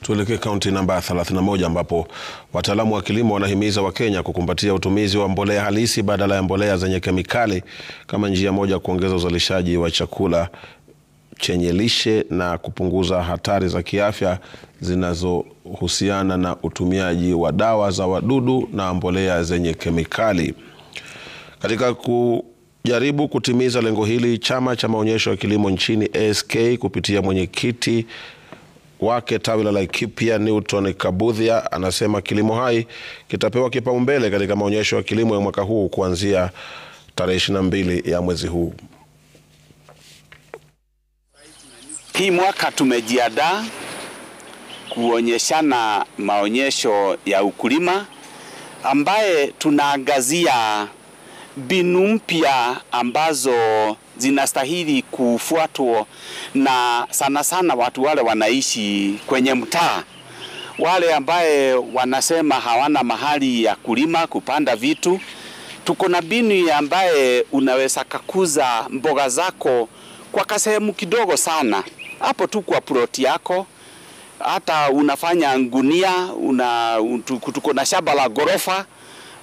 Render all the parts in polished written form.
Tuelekee kaunti namba 31 ambapo wataalamu wa kilimo wanahimiza Wakenya kukumbatia utumizi wa mbolea halisi badala ya mbolea zenye kemikali kama njia moja kuongeza uzalishaji wa chakula chenye lishe na kupunguza hatari za kiafya zinazohusiana na utumiaji wa dawa za wadudu na mbolea zenye kemikali. Katika kujaribu kutimiza lengo hili, chama cha maonyesho ya kilimo nchini ASK kupitia mwenyekiti wake tawi la Laikipia Newton Kabuthia anasema kilimo hai kitapewa kipaumbele katika maonyesho ya kilimo ya mwaka huu kuanzia tarehe 22 ya mwezi huu. Hii mwaka tumejiandaa kuonyeshana maonyesho ya ukulima ambaye tunaangazia mbinu mpya ambazo zinastahili kufuatwa na sana sana watu wale wanaishi kwenye mtaa, wale ambaye wanasema hawana mahali ya kulima kupanda vitu. Tuko na mbinu ambaye unaweza kukuza mboga zako kwa kasehemu kidogo sana hapo tu kwa ploti yako. Hata unafanya ngunia, tuko na shamba la gorofa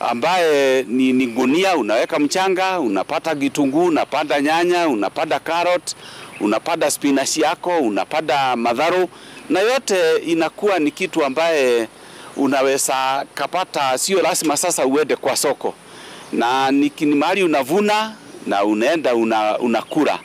ambaye ni gunia, unaweka mchanga, unapata kitunguu, unapanda nyanya, unapanda carrot, unapanda spinach yako, unapanda madharo, na yote inakuwa ni kitu ambaye unaweza kapata, sio lazima sasa uende kwa soko, na ni mahali unavuna na unaenda unakula.